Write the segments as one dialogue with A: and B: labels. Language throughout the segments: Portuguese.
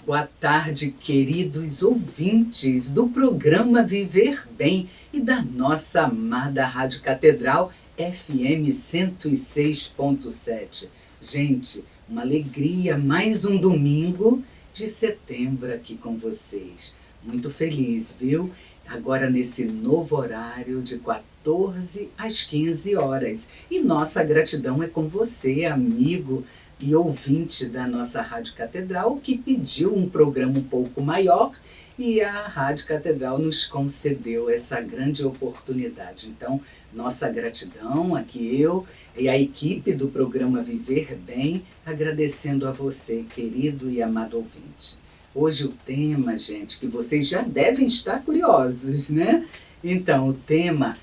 A: Boa tarde, queridos ouvintes do programa Viver Bem e da nossa amada Rádio Catedral FM 106.7. Gente, uma alegria, mais um domingo de setembro aqui com vocês. Muito feliz, viu? Agora nesse novo horário de 14 às 15 horas. E nossa gratidão é com você, amigo e ouvinte da nossa Rádio Catedral, que pediu um programa um pouco maior e a Rádio Catedral nos concedeu essa grande oportunidade. Então, nossa gratidão, aqui eu e a equipe do programa Viver Bem, agradecendo a você, querido e amado ouvinte. Hoje o tema, gente, que vocês já devem estar curiosos, né? Então, o tema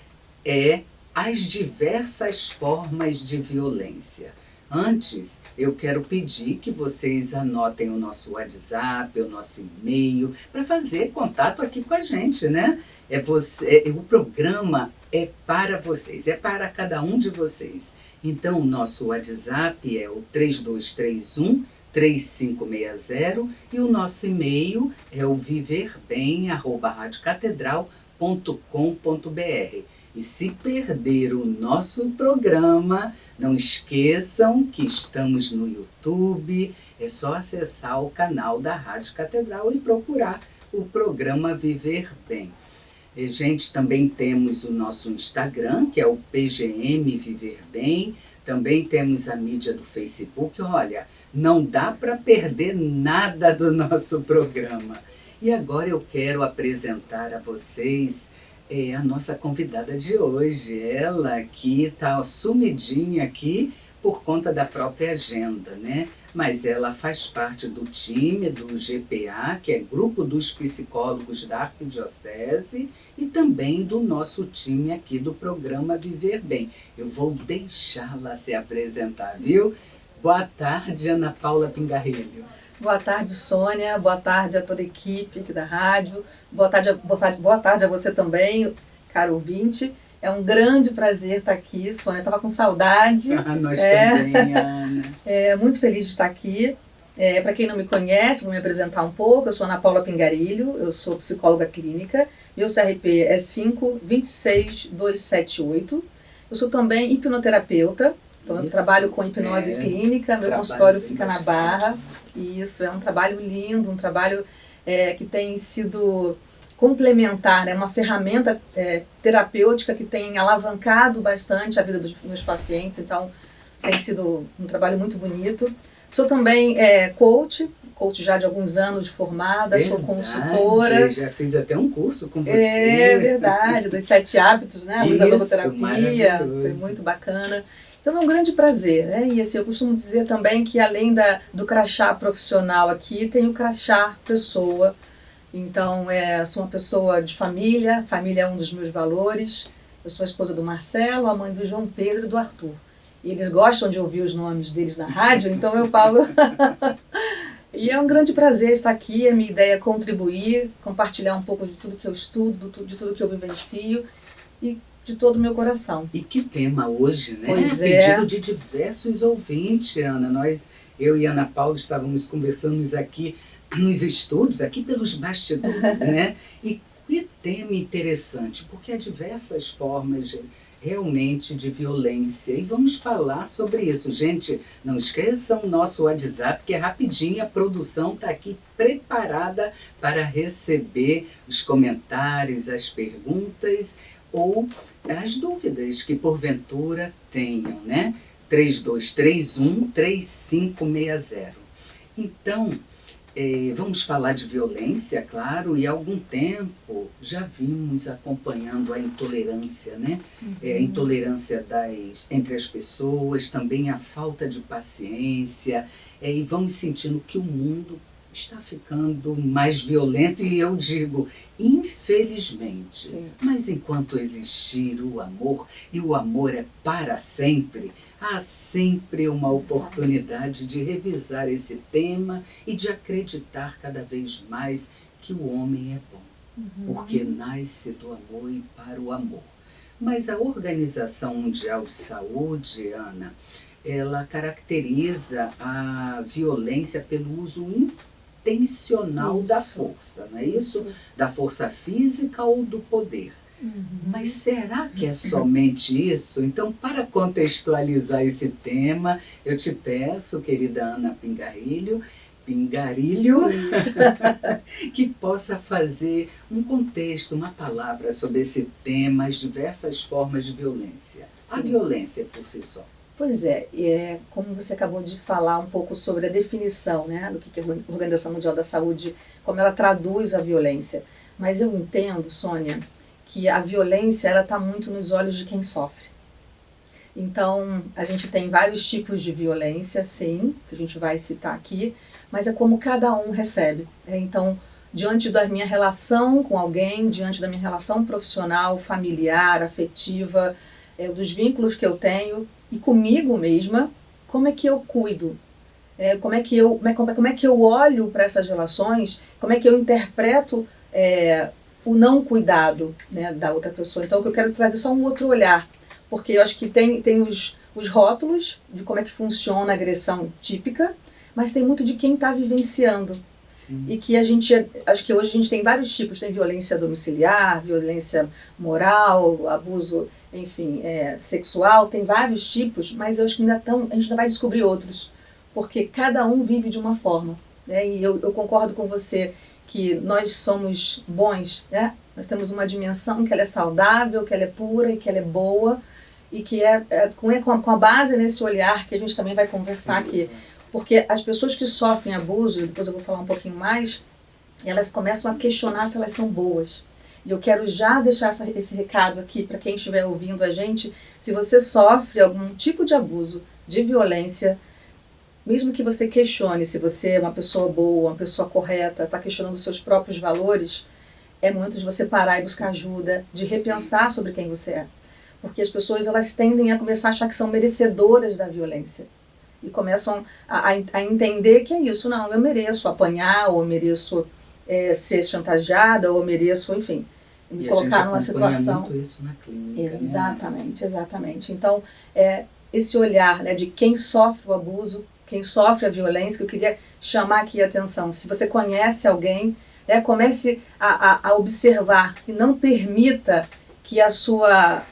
A: é as diversas formas de violência. Antes, eu quero pedir que vocês anotem o nosso WhatsApp, o nosso e-mail, para fazer contato aqui com a gente, né? O programa é para vocês, é para cada um de vocês. Então, o nosso WhatsApp é o 3231-3560 e o nosso e-mail é o viverbem@radiocatedral.com.br. E se perder o nosso programa, não esqueçam que estamos no YouTube, é só acessar o canal da Rádio Catedral e procurar o programa Viver Bem. E, gente, também temos o nosso Instagram, que é o PGM Viver Bem, também temos a mídia do Facebook. Olha, não dá para perder nada do nosso programa. E agora eu quero apresentar a vocês a nossa convidada de hoje, ela que está sumidinha aqui por conta da própria agenda, né? Mas ela faz parte do time do GPA, que é Grupo dos Psicólogos da Arquidiocese, e também do nosso time aqui do programa Viver Bem. Eu vou deixá-la se apresentar, viu? Boa tarde, Ana Paula Pingarrilho.
B: Boa tarde, Sônia. Boa tarde a toda a equipe aqui da rádio. Boa tarde a você também, caro ouvinte. É um grande prazer estar aqui, Sônia. Estava com saudade.
A: Nós também, Ana.
B: Muito feliz de estar aqui. Para quem não me conhece, vou me apresentar um pouco. Eu sou Ana Paula Pingarilho, eu sou psicóloga clínica. Meu CRP é 526278. Eu sou também hipnoterapeuta. Então, eu trabalho com hipnose clínica, meu consultório fica na Barra. Isso, é um trabalho lindo, um trabalho que tem sido complementar, né? Uma ferramenta terapêutica que tem alavancado bastante a vida dos meus pacientes. Então, tem sido um trabalho muito bonito. Sou também coach já de alguns anos de formada,
A: verdade,
B: sou consultora.
A: Já fiz até um curso com você.
B: É verdade, dos 7 hábitos, né?
A: Isso,
B: da logoterapia,
A: maravilhoso.
B: foi muito bacana. Então é um grande prazer, né? E assim, eu costumo dizer também que além do crachá profissional aqui, tem o crachá pessoa. Então, sou uma pessoa de família é um dos meus valores. Eu sou a esposa do Marcelo, a mãe do João Pedro e do Arthur. E eles gostam de ouvir os nomes deles na rádio, então eu falo. E é um grande prazer estar aqui, a minha ideia é contribuir, compartilhar um pouco de tudo que eu estudo, de tudo que eu vivencio e de todo o meu coração.
A: E que tema hoje, né?
B: Pois
A: Pedido de diversos ouvintes, Ana. Eu e Ana Paula estávamos conversando aqui nos estúdios, aqui pelos bastidores, né? E que tema interessante, porque há diversas formas realmente de violência. E vamos falar sobre isso. Gente, não esqueçam o nosso WhatsApp, que é rapidinho, a produção está aqui preparada para receber os comentários, as perguntas ou as dúvidas que porventura tenham, né? 3231-3560. Então, vamos falar de violência, claro, e há algum tempo já vimos acompanhando a intolerância, né? A intolerância entre as pessoas, também a falta de paciência, e vamos sentindo que o mundo está ficando mais violento, e eu digo, infelizmente.
B: Sim.
A: Mas enquanto existir o amor, e o amor é para sempre, há sempre uma oportunidade de revisar esse tema e de acreditar cada vez mais que o homem é bom, porque nasce do amor e para o amor. Mas a Organização Mundial de Saúde, Ana, ela caracteriza a violência pelo uso intencional da força, não é isso? Da força física ou do poder. Mas será que é somente isso? Então, para contextualizar esse tema, eu te peço, querida Ana Pingarilho, que possa fazer um contexto, uma palavra sobre esse tema, as diversas formas de violência. A violência por si só.
B: Pois é, como você acabou de falar um pouco sobre a definição, né, do que a Organização Mundial da Saúde, como ela traduz a violência. Mas eu entendo, Sônia, que a violência ela está muito nos olhos de quem sofre. Então, a gente tem vários tipos de violência, sim, que a gente vai citar aqui, mas é como cada um recebe. Então, diante da minha relação com alguém, diante da minha relação profissional, familiar, afetiva, dos vínculos que eu tenho e comigo mesma, como é que eu cuido? Como é que eu olho para essas relações? Como é que eu interpreto o não cuidado, né, da outra pessoa? Então, eu quero trazer só um outro olhar, porque eu acho que tem os rótulos de como é que funciona a agressão típica, mas tem muito de quem está vivenciando.
A: Sim.
B: E que acho que hoje a gente tem vários tipos, tem violência domiciliar, violência moral, abuso, enfim, sexual, tem vários tipos, mas eu acho que a gente ainda vai descobrir outros, porque cada um vive de uma forma, né? E eu concordo com você que nós somos bons, né? Nós temos uma dimensão que ela é saudável, que ela é pura e que ela é boa, e que com a base nesse olhar que a gente também vai conversar. Sim. Aqui. Porque as pessoas que sofrem abuso, depois eu vou falar um pouquinho mais, elas começam a questionar se elas são boas. E eu quero já deixar esse recado aqui para quem estiver ouvindo a gente. Se você sofre algum tipo de abuso, de violência, mesmo que você questione se você é uma pessoa boa, uma pessoa correta, está questionando os seus próprios valores, é momento de você parar e buscar ajuda, de repensar sobre quem você é. Porque as pessoas elas tendem a começar a achar que são merecedoras da violência. E começam a entender que é isso. Não, eu mereço apanhar, ou eu mereço ser chantageada, ou eu mereço, enfim, me colocar numa situação.
A: Muito isso na clínica,
B: exatamente,
A: né?
B: Exatamente. Então, esse olhar, né, de quem sofre o abuso, quem sofre a violência, que eu queria chamar aqui a atenção. Se você conhece alguém, comece a observar e não permita que a sua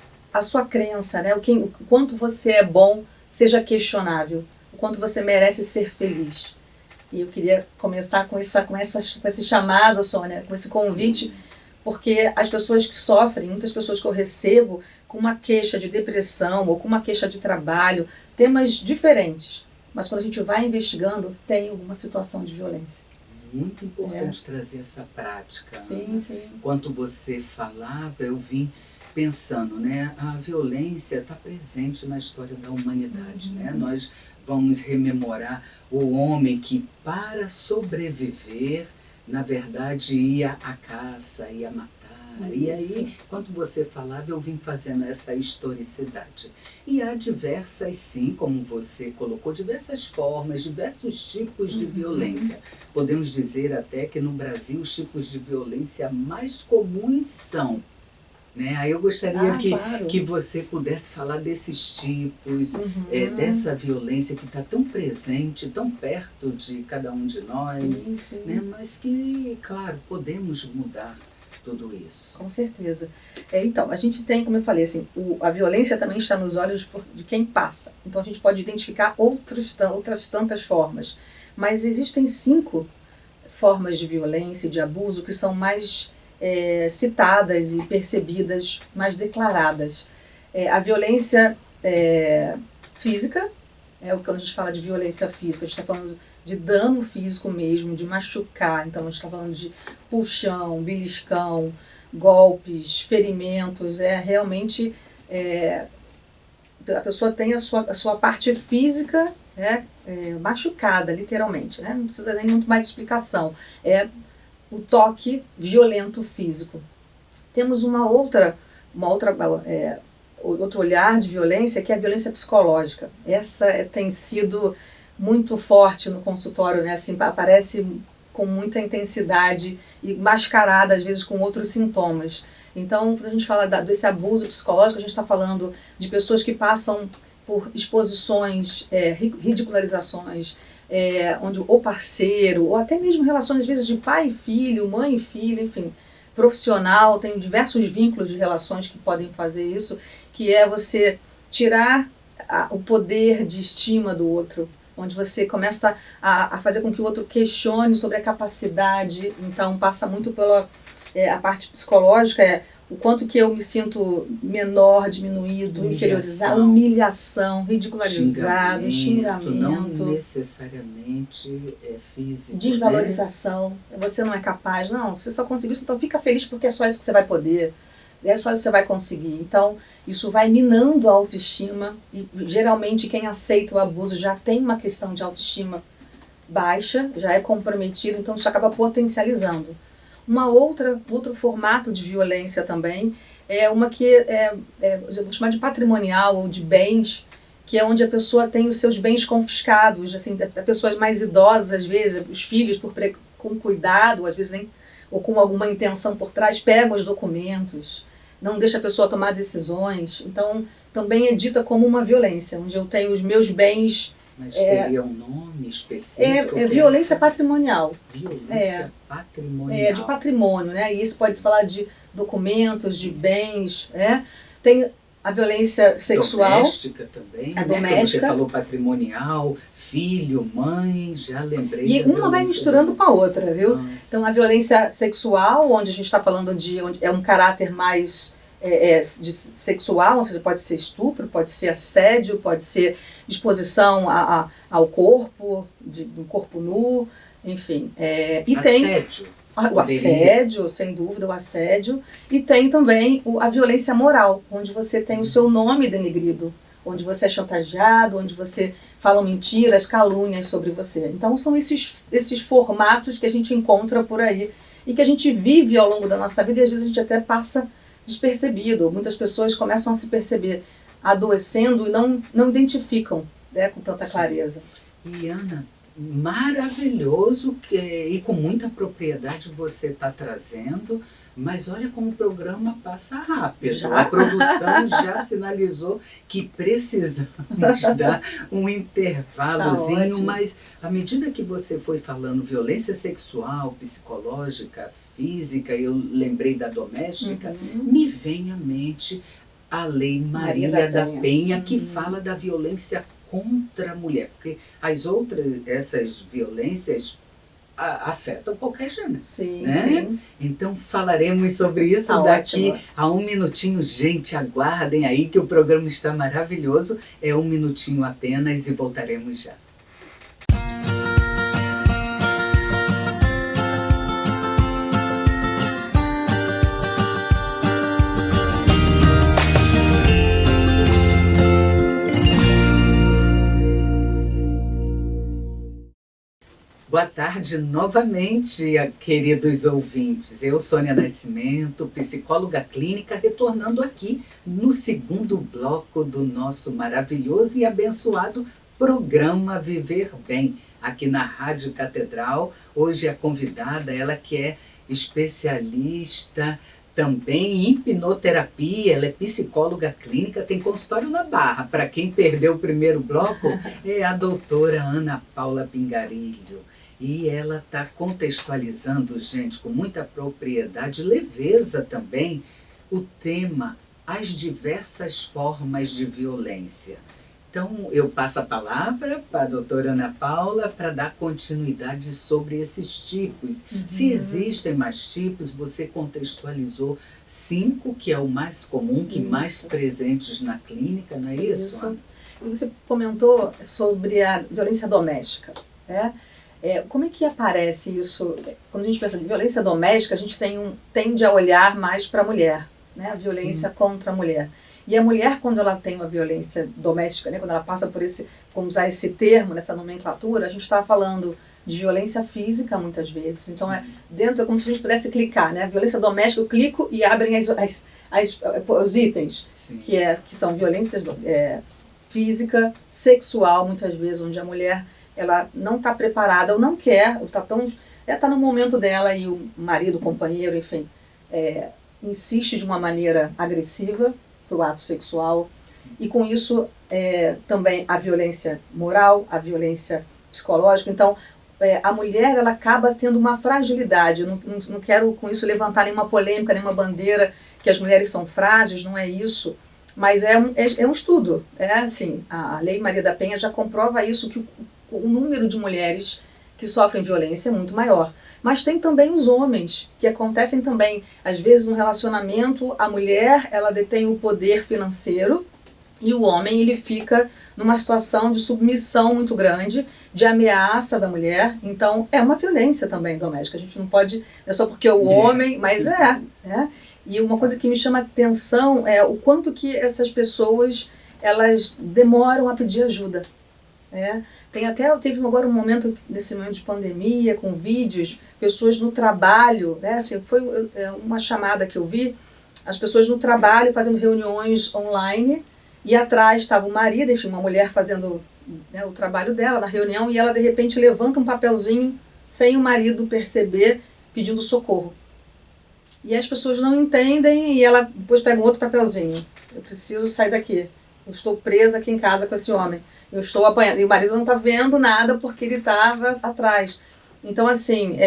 B: crença, né, o quanto você é bom, seja questionável, o quanto você merece ser feliz. E eu queria começar com esse chamado, Sônia, com esse convite. Sim. Porque as pessoas que sofrem, muitas pessoas que eu recebo com uma queixa de depressão ou com uma queixa de trabalho, temas diferentes, mas quando a gente vai investigando, tem alguma situação de violência.
A: Muito importante trazer essa prática.
B: Sim, sim.
A: Enquanto você falava, eu vim pensando, né? A violência está presente na história da humanidade, né? Nós vamos rememorar o homem que, para sobreviver, na verdade, ia à caça, ia matar. E aí, enquanto você falava, eu vim fazendo essa historicidade. E há diversas, sim, como você colocou, diversas formas, diversos tipos de violência. Podemos dizer até que no Brasil os tipos de violência mais comuns são, né? Aí eu gostaria que você pudesse falar desses tipos, dessa violência que está tão presente, tão perto de cada um de nós,
B: sim.
A: Né? Mas que, claro, podemos mudar tudo isso.
B: Com certeza. Então, a gente tem, como eu falei, assim, a violência também está nos olhos de quem passa. Então a gente pode identificar outras tantas formas. Mas existem 5 formas de violência e de abuso que são mais citadas e percebidas, mais declaradas. A violência física, quando a gente fala de violência física, a gente está falando de dano físico mesmo, de machucar. Então a gente está falando de puxão, beliscão, golpes, ferimentos. Realmente a pessoa tem a sua parte física machucada, literalmente, né? Não precisa nem muito mais de explicação. O toque violento físico. Temos outro olhar de violência, que é a violência psicológica. Essa tem sido muito forte no consultório, né? Assim, aparece com muita intensidade e mascarada, às vezes, com outros sintomas. Então, quando a gente fala desse abuso psicológico, a gente está falando de pessoas que passam por exposições, ridicularizações, onde o parceiro, ou até mesmo relações às vezes de pai e filho, mãe e filho, enfim, profissional, tem diversos vínculos de relações que podem fazer isso, que é você tirar o poder de estima do outro, onde você começa a fazer com que o outro questione sobre a capacidade. Então passa muito pela a parte psicológica, o quanto que eu me sinto menor, diminuído, inferiorizado, humilhação, ridicularizado, xingamento.
A: Não necessariamente é físico.
B: Desvalorização. Né? Você não é capaz. Não, você só conseguiu isso, então fica feliz porque é só isso que você vai poder. É só isso que você vai conseguir. Então, isso vai minando a autoestima. E geralmente quem aceita o abuso já tem uma questão de autoestima baixa, já é comprometido, então isso acaba potencializando. Outro formato de violência também é uma que eu vou chamar de patrimonial ou de bens, que é onde a pessoa tem os seus bens confiscados, assim, pessoas mais idosas, às vezes, os filhos, com cuidado, às vezes nem, ou com alguma intenção por trás, pegam os documentos, não deixa a pessoa tomar decisões. Então, também é dita como uma violência, onde eu tenho os meus bens...
A: Mas teria um nome específico?
B: É violência patrimonial.
A: Violência patrimonial.
B: De patrimônio, né? E isso pode se falar de documentos, de bens, né? Tem a violência sexual.
A: Doméstica também,
B: a
A: né?
B: doméstica.
A: Você falou patrimonial, filho, mãe, já lembrei.
B: E uma vai misturando com a outra, viu?
A: Nossa.
B: Então a violência sexual, onde a gente está falando onde é um caráter mais de sexual, ou seja, pode ser estupro, pode ser assédio, pode ser exposição ao corpo, do corpo nu, enfim. E
A: assédio.
B: Tem o assédio, sem dúvida, o assédio. E tem também a violência moral, onde você tem o seu nome denegrido, onde você é chantageado, onde você fala mentiras, calúnias sobre você. Então são esses formatos que a gente encontra por aí e que a gente vive ao longo da nossa vida e às vezes a gente até passa despercebido. Muitas pessoas começam a se perceber adoecendo e não identificam, né, com tanta clareza.
A: E Ana, maravilhoso e com muita propriedade você está trazendo, mas olha como o programa passa rápido.
B: Já?
A: A produção já sinalizou que precisamos dar um intervalozinho,
B: Tá,
A: mas à medida que você foi falando violência sexual, psicológica, física, eu lembrei da doméstica, me vem à mente a Lei Maria da Penha, que fala da violência contra a mulher, porque essas violências afetam qualquer gênero.
B: Sim,
A: né?
B: sim.
A: Então falaremos sobre isso daqui
B: ótimo.
A: A um minutinho. Gente, aguardem aí que o programa está maravilhoso. É um minutinho apenas e voltaremos já. Boa tarde novamente, queridos ouvintes. Eu, Sônia Nascimento, psicóloga clínica, retornando aqui no segundo bloco do nosso maravilhoso e abençoado programa Viver Bem, aqui na Rádio Catedral. Hoje a convidada, ela que é especialista também em hipnoterapia, ela é psicóloga clínica, tem consultório na Barra. Para quem perdeu o primeiro bloco, é a doutora Ana Paula Pingarilho. E ela está contextualizando, gente, com muita propriedade, leveza também, o tema, as diversas formas de violência. Então, eu passo a palavra para a doutora Ana Paula para dar continuidade sobre esses tipos. Se existem mais tipos, você contextualizou 5, que é o mais comum, que mais presentes na clínica, não é isso, Ana?
B: E você comentou sobre a violência doméstica, né? Como é que aparece isso? Quando a gente pensa em violência doméstica, a gente tende a olhar mais para a mulher, né? A violência contra a mulher. E a mulher, quando ela tem uma violência doméstica, né? Quando ela passa por como usar esse termo, nessa nomenclatura, a gente está falando de violência física muitas vezes. Então, dentro, é como se a gente pudesse clicar, né? Violência doméstica, eu clico e abrem os itens, que são violência física, sexual, muitas vezes, onde a mulher ela não está preparada ou não quer, ou está no momento dela e o marido, o companheiro, enfim, insiste de uma maneira agressiva para o ato sexual. E com isso também a violência moral, a violência psicológico. Então, a mulher ela acaba tendo uma fragilidade. Eu não quero com isso levantar nenhuma polêmica, nenhuma bandeira que as mulheres são frágeis, não é isso. Mas é um estudo. Assim, a Lei Maria da Penha já comprova isso, que o número de mulheres que sofrem violência é muito maior. Mas tem também os homens, que acontecem também, às vezes, no relacionamento, a mulher ela detém o poder financeiro e o homem ele fica numa situação de submissão muito grande, de ameaça da mulher. Então, é uma violência também doméstica. A gente não pode, não é só porque o homem, mas E uma coisa que me chama a atenção é o quanto que essas pessoas, elas demoram a pedir ajuda. Teve agora um momento, nesse momento de pandemia, com vídeos, pessoas no trabalho, assim, foi uma chamada que eu vi, as pessoas no trabalho fazendo reuniões online, e atrás estava o marido, enfim, uma mulher fazendo o trabalho dela na reunião, e ela de repente levanta um papelzinho, sem o marido perceber, pedindo socorro. E as pessoas não entendem, e ela depois pega um outro papelzinho. Eu preciso sair daqui. Eu estou presa aqui em casa com esse homem. Eu estou apanhando. E o marido não está vendo nada porque ele estava atrás. Então, assim,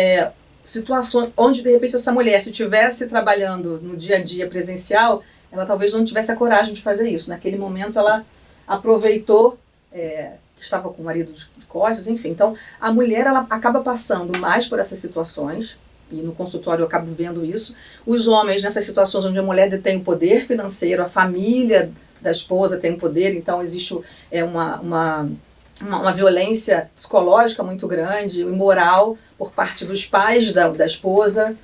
B: situações onde, de repente, essa mulher, se estivesse trabalhando no dia a dia presencial, ela talvez não tivesse a coragem de fazer isso. Naquele momento, ela aproveitou que estava com o marido de costas, enfim. Então, a mulher ela acaba passando mais por essas situações, e no consultório eu acabo vendo isso. Os homens, nessas situações onde a mulher detém o poder financeiro, a família da esposa tem o poder, então existe uma violência psicológica muito grande, imoral, por parte dos pais da esposa,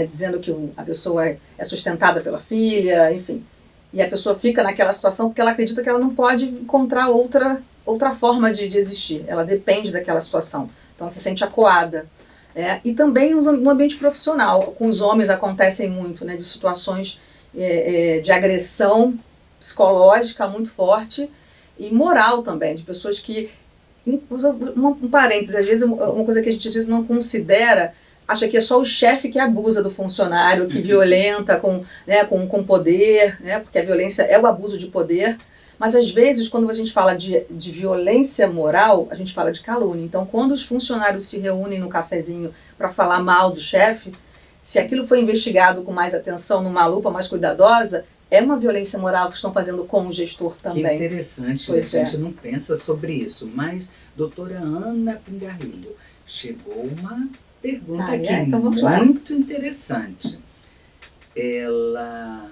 B: dizendo que a pessoa é sustentada pela filha, enfim. E a pessoa fica naquela situação porque ela acredita que ela não pode encontrar outra forma de existir. Ela depende daquela situação. Então ela se sente acuada. E também no ambiente profissional. Com os homens acontecem muito, de situações de agressão psicológica muito forte e moral também, de pessoas que... Um parênteses, às vezes uma coisa que a gente às vezes não considera, acha que é só o chefe que abusa do funcionário, que violenta com poder, porque a violência é o abuso de poder. Mas às vezes, quando a gente fala de violência moral, a gente fala de calúnia. Então, quando os funcionários se reúnem no cafezinho para falar mal do chefe, se aquilo foi investigado com mais atenção, numa lupa mais cuidadosa, é uma violência moral que estão fazendo com o gestor também.
A: Que interessante, a gente não pensa sobre isso. Mas, doutora Ana Pingarrilho, chegou uma pergunta aqui
B: então vamos lá.
A: Muito interessante. Ela...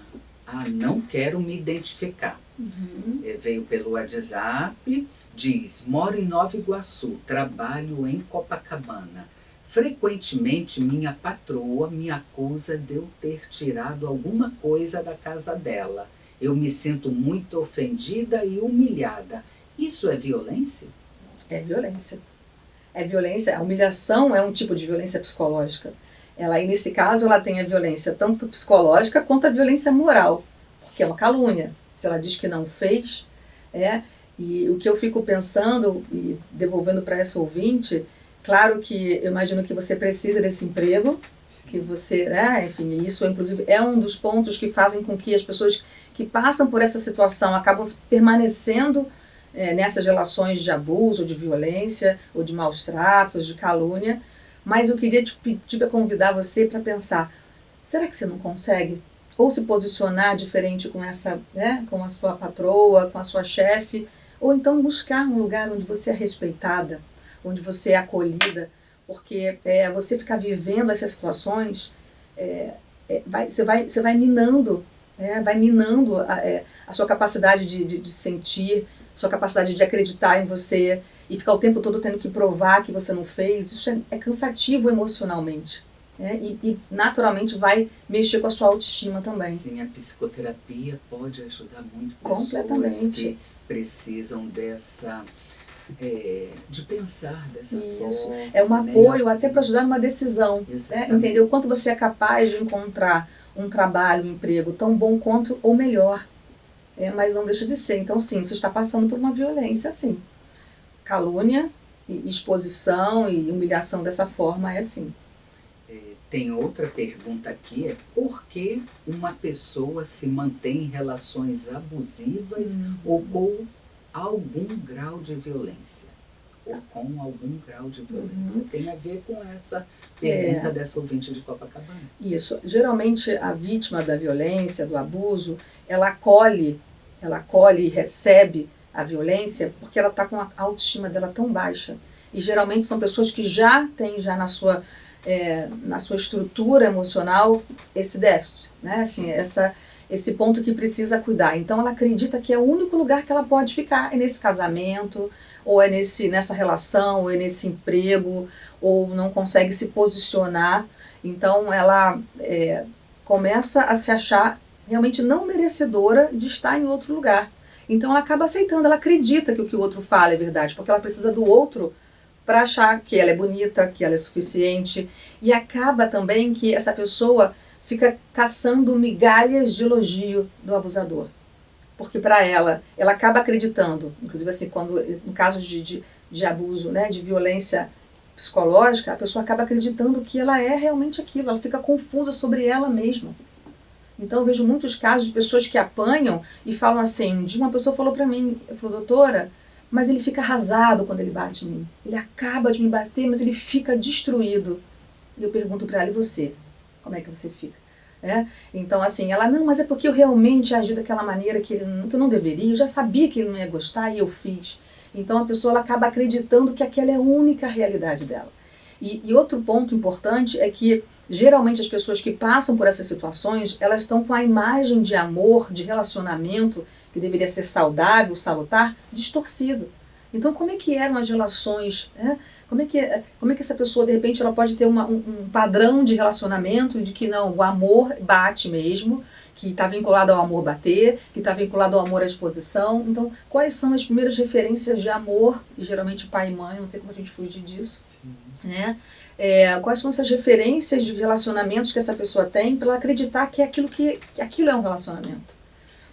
A: não quero me identificar. Veio pelo WhatsApp, diz: moro em Nova Iguaçu, trabalho em Copacabana. Frequentemente minha patroa me acusa de eu ter tirado alguma coisa da casa dela. Eu me sinto muito ofendida e humilhada. Isso é violência?
B: É violência. É violência. A humilhação é um tipo de violência psicológica. Aí, nesse caso, ela tem a violência tanto psicológica quanto a violência moral, porque é uma calúnia. Se ela diz que não fez, e o que eu fico pensando e devolvendo para essa ouvinte, claro que eu imagino que você precisa desse emprego, que você, enfim, isso inclusive é um dos pontos que fazem com que as pessoas que passam por essa situação acabam permanecendo nessas relações de abuso, de violência, ou de maus tratos, de calúnia. Mas eu queria te pedir para convidar você para pensar, será que você não consegue ou se posicionar diferente com com a sua patroa, com a sua chefe, ou então buscar um lugar onde você é respeitada, onde você é acolhida, porque você ficar vivendo essas situações, você vai minando, a sua capacidade de sentir, sua capacidade de acreditar em você, e ficar o tempo todo tendo que provar que você não fez. Isso é cansativo emocionalmente. E naturalmente vai mexer com a sua autoestima também.
A: Sim, a psicoterapia pode ajudar muito pessoas que precisam de pensar dessa forma.
B: É um apoio até para ajudar numa decisão. Entender o quanto você é capaz de encontrar um trabalho, um emprego tão bom quanto ou melhor. Mas não deixa de ser. Então, sim, você está passando por uma violência, sim. Calúnia, exposição e humilhação dessa forma é assim.
A: Tem outra pergunta aqui, por que uma pessoa se mantém em relações abusivas ou com algum grau de violência? ou com algum grau de violência. Tem a ver com essa pergunta dessa ouvinte de Copacabana.
B: Isso. Geralmente a vítima da violência, do abuso, ela acolhe e recebe a violência porque ela está com a autoestima dela tão baixa. E geralmente são pessoas que já têm na sua estrutura emocional esse déficit, né? Assim, esse ponto que precisa cuidar. Então ela acredita que é o único lugar que ela pode ficar, é nesse casamento, ou é nessa relação, ou é nesse emprego, ou não consegue se posicionar. Então ela começa a se achar realmente não merecedora de estar em outro lugar. Então ela acaba aceitando, ela acredita que o que o outro fala é verdade, porque ela precisa do outro para achar que ela é bonita, que ela é suficiente. E acaba também que essa pessoa fica caçando migalhas de elogio do abusador. Porque para ela acaba acreditando, inclusive assim, quando no caso de abuso, né, de violência psicológica, a pessoa acaba acreditando que ela é realmente aquilo, ela fica confusa sobre ela mesma. Então eu vejo muitos casos de pessoas que apanham e falam assim, um dia uma pessoa falou para mim, falou, doutora, mas ele fica arrasado quando ele bate em mim. Ele acaba de me bater, mas ele fica destruído. E eu pergunto para ela, e você? Como é que você fica? Então assim, ela, não, mas é porque eu realmente agi daquela maneira que eu não deveria, eu já sabia que ele não ia gostar e eu fiz. Então a pessoa ela acaba acreditando que aquela é a única realidade dela. E outro ponto importante é que geralmente as pessoas que passam por essas situações, elas estão com a imagem de amor, de relacionamento, que deveria ser saudável, salutar, distorcido. Então como é que eram as relações, Como é que essa pessoa, de repente, ela pode ter um padrão de relacionamento de que não, o amor bate mesmo, que está vinculado ao amor bater, que está vinculado ao amor à exposição. Então, quais são as primeiras referências de amor? E geralmente pai e mãe, não tem como a gente fugir disso. Né? Quais são essas referências de relacionamentos que essa pessoa tem para ela acreditar que aquilo é um relacionamento?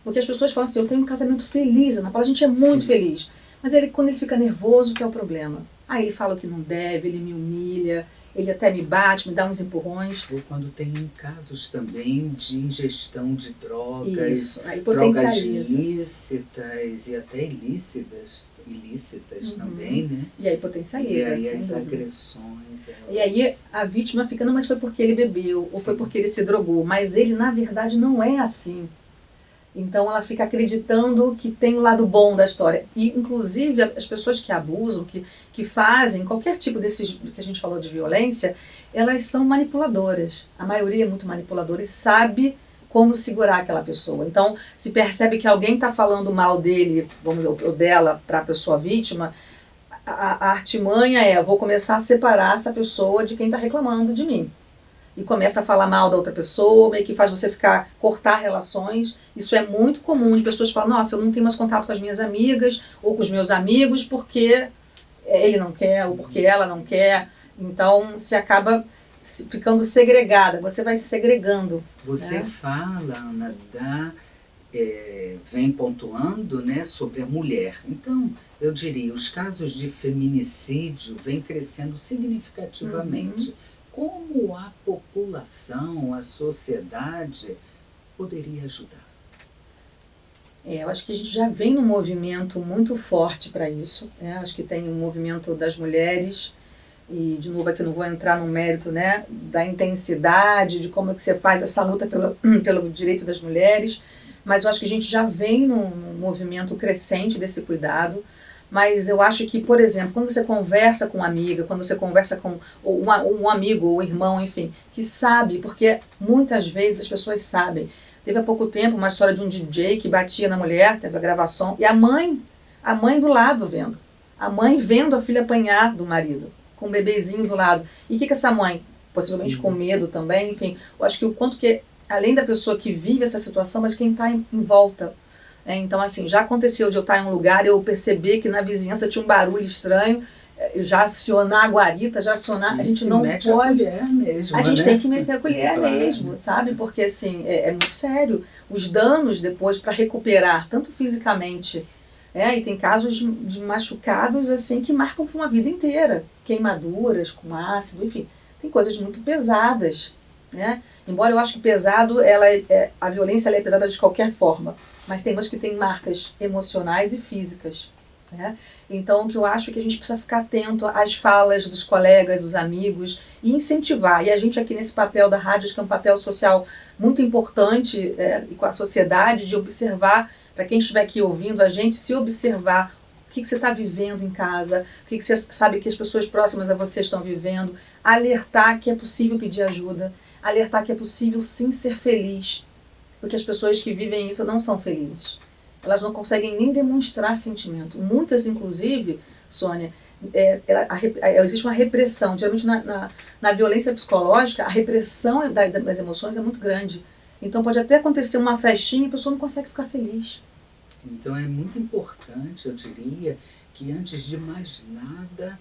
B: Porque as pessoas falam assim, eu tenho um casamento feliz, Ana Paula, a gente é muito feliz. Mas quando ele fica nervoso, que é o problema? Aí ele fala o que não deve, ele me humilha, ele até me bate, me dá uns empurrões.
A: Ou quando tem casos também de ingestão de drogas,
B: isso, aí
A: drogas ilícitas e até ilícitas também, né?
B: E aí potencializa.
A: E aí as agressões.
B: E aí a vítima fica, não, mas foi porque ele bebeu, ou foi porque ele se drogou. Mas ele, na verdade, não é assim. Então ela fica acreditando que tem o lado bom da história. E, inclusive, as pessoas que abusam, que fazem qualquer tipo desses que a gente falou de violência, elas são manipuladoras. A maioria é muito manipuladora e sabe como segurar aquela pessoa. Então, se percebe que alguém está falando mal dele, ou dela, para a pessoa vítima, a artimanha vou começar a separar essa pessoa de quem está reclamando de mim. E começa a falar mal da outra pessoa, meio que faz você cortar relações. Isso é muito comum, as pessoas falam, nossa, eu não tenho mais contato com as minhas amigas ou com os meus amigos porque ele não quer ou porque ela não quer. Então, você acaba ficando segregada, você vai se segregando.
A: Você fala, Ana, vem pontuando, né, sobre a mulher. Então, eu diria, os casos de feminicídio vêm crescendo significativamente. Como a população, a sociedade poderia ajudar?
B: Eu acho que a gente já vem num movimento muito forte para isso. Acho que tem um movimento das mulheres, e de novo aqui não vou entrar no mérito, né, da intensidade, de como é que você faz essa luta pelo direito das mulheres, mas eu acho que a gente já vem num movimento crescente desse cuidado. Mas eu acho que, por exemplo, quando você conversa com uma amiga, quando você conversa com um amigo ou irmão, enfim, que sabe, porque muitas vezes as pessoas sabem. Teve há pouco tempo uma história de um DJ que batia na mulher, teve a gravação, e a mãe do lado vendo. A mãe vendo a filha apanhar do marido, com um bebezinho do lado. E o que essa mãe, possivelmente com medo também, enfim, eu acho que o quanto que, além da pessoa que vive essa situação, mas quem está em volta. Então, assim, já aconteceu de eu estar em um lugar e eu perceber que na vizinhança tinha um barulho estranho, já acionar a guarita, a gente não pode...
A: A colher mesmo,
B: a gente
A: né?
B: tem que meter a colher mesmo, sabe? Porque, assim, é muito sério. Os danos depois para recuperar, tanto fisicamente, e tem casos de machucados, assim, que marcam por uma vida inteira. Queimaduras com ácido, enfim. Tem coisas muito pesadas, né? Embora eu acho que pesado, a violência é pesada de qualquer forma. Mas tem umas que têm marcas emocionais e físicas. Então, o que eu acho é que a gente precisa ficar atento às falas dos colegas, dos amigos e incentivar. E a gente aqui nesse papel da rádio, acho que é um papel social muito importante e com a sociedade, de observar, para quem estiver aqui ouvindo a gente, se observar o que você está vivendo em casa, o que você sabe que as pessoas próximas a você estão vivendo, alertar que é possível pedir ajuda, alertar que é possível sim ser feliz, porque as pessoas que vivem isso não são felizes. Elas não conseguem nem demonstrar sentimento. Muitas, inclusive, Sônia, existe uma repressão. Geralmente na violência psicológica, a repressão das emoções é muito grande. Então pode até acontecer uma festinha e a pessoa não consegue ficar feliz.
A: Então é muito importante, eu diria, que antes de mais nada,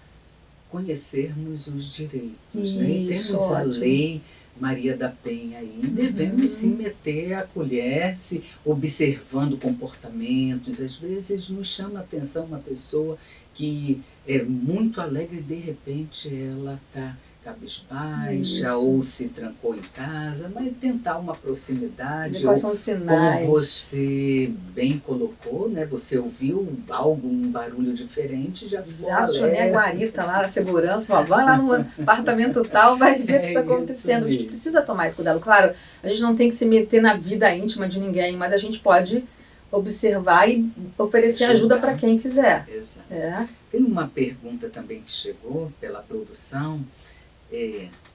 A: conhecermos os direitos.
B: Isso,
A: né? E temos
B: ótimo.
A: a lei Maria da Penha aí, devemos se meter a colher, se observando comportamentos. Às vezes nos chama a atenção uma pessoa que é muito alegre e de repente ela está cabisbaixa ou se trancou em casa, mas tentar uma proximidade.
B: Quais são os sinais?
A: Como você bem colocou, né? Você ouviu um barulho diferente, já ficou
B: acionei a guarita lá, a segurança, falou, vai lá no apartamento tal, vai ver o que está acontecendo. A gente precisa tomar esse cuidado. Claro, a gente não tem que se meter na vida íntima de ninguém, mas a gente pode observar e oferecer ajuda para quem quiser.
A: Exato. Tem uma pergunta também que chegou pela produção.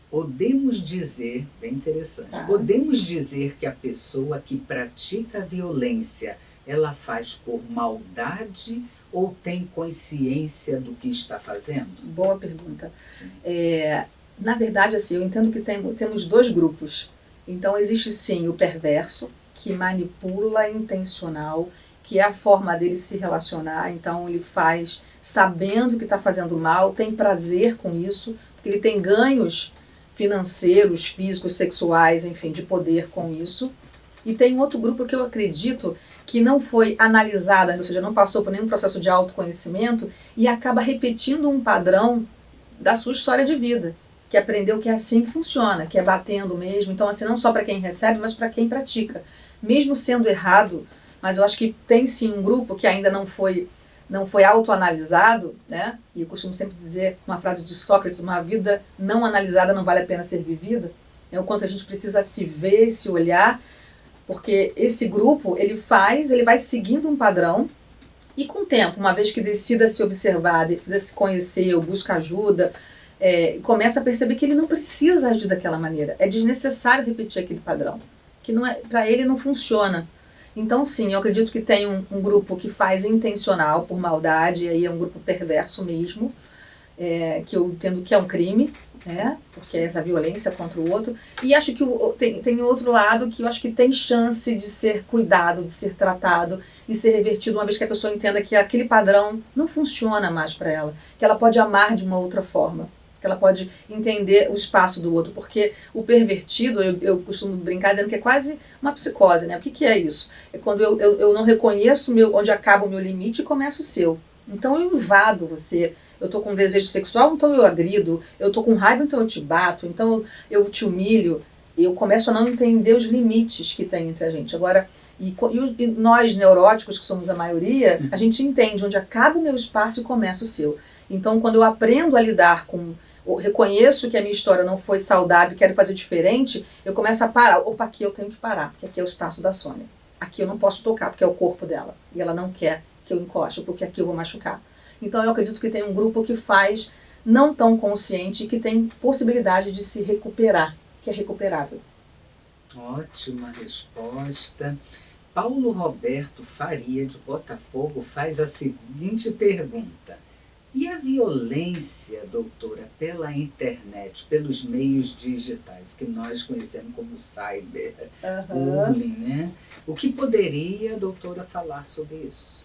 A: Podemos dizer, bem interessante, podemos dizer que a pessoa que pratica a violência, ela faz por maldade ou tem consciência do que está fazendo?
B: Boa pergunta. Na verdade, assim, eu entendo que temos dois grupos. Então, existe sim o perverso, que manipula intencional, que é a forma dele se relacionar. Então, ele faz sabendo que está fazendo mal, tem prazer com isso, porque ele tem ganhos financeiros, físicos, sexuais, enfim, de poder com isso. E tem outro grupo que eu acredito que não foi analisado, ou seja, não passou por nenhum processo de autoconhecimento e acaba repetindo um padrão da sua história de vida, que aprendeu que é assim que funciona, que é batendo mesmo. Então, assim, não só para quem recebe, mas para quem pratica. Mesmo sendo errado, mas eu acho que tem sim um grupo que ainda não foi autoanalisado, né? E eu costumo sempre dizer uma frase de Sócrates, uma vida não analisada não vale a pena ser vivida. É o quanto a gente precisa se ver, se olhar, porque esse grupo, ele vai seguindo um padrão e com o tempo, uma vez que decida se observar, decida se conhecer, ou busca ajuda, começa a perceber que ele não precisa agir daquela maneira. É desnecessário repetir aquele padrão, que para ele não funciona. Então, sim, eu acredito que tem um grupo que faz intencional, por maldade, e aí é um grupo perverso mesmo, que eu entendo que é um crime, porque é essa violência contra o outro. E acho que tem outro lado que eu acho que tem chance de ser cuidado, de ser tratado e ser revertido, uma vez que a pessoa entenda que aquele padrão não funciona mais para ela, que ela pode amar de uma outra forma, que ela pode entender o espaço do outro, porque o pervertido, eu costumo brincar dizendo que é quase uma psicose, né? O que é isso? É quando eu não reconheço onde acaba o meu limite e começa o seu. Então eu invado você, eu estou com desejo sexual, então eu agrido, eu estou com raiva, então eu te bato, então eu te humilho, eu começo a não entender os limites que tem entre a gente. Agora, e nós neuróticos, que somos a maioria, a gente entende onde acaba o meu espaço e começa o seu. Então quando eu aprendo a lidar eu reconheço que a minha história não foi saudável, quero fazer diferente, eu começo a parar. Opa, aqui eu tenho que parar, porque aqui é o espaço da Sônia. Aqui eu não posso tocar, porque é o corpo dela. E ela não quer que eu encoste, porque aqui eu vou machucar. Então eu acredito que tem um grupo que faz não tão consciente, que tem possibilidade de se recuperar, que é recuperável.
A: Ótima resposta. Paulo Roberto Faria, de Botafogo, faz a seguinte pergunta. E a violência, doutora, pela internet, pelos meios digitais, que nós conhecemos como cyberbullying, né? O que poderia a doutora falar sobre isso?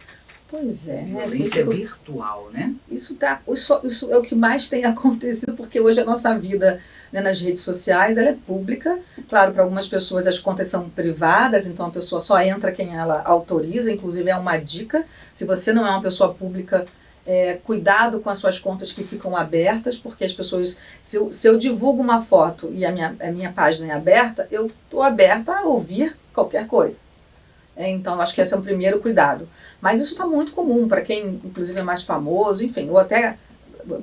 B: Pois é.
A: Violência virtual, né?
B: Isso é o que mais tem acontecido, porque hoje a nossa vida, né, nas redes sociais, ela é pública. Claro, para algumas pessoas as contas são privadas, então a pessoa só entra quem ela autoriza, inclusive é uma dica. Se você não é uma pessoa pública, cuidado com as suas contas que ficam abertas, porque as pessoas, se eu divulgo uma foto e a minha página é aberta, eu estou aberta a ouvir qualquer coisa. Então, acho que esse é o primeiro cuidado. Mas isso está muito comum para quem, inclusive, é mais famoso, enfim, ou até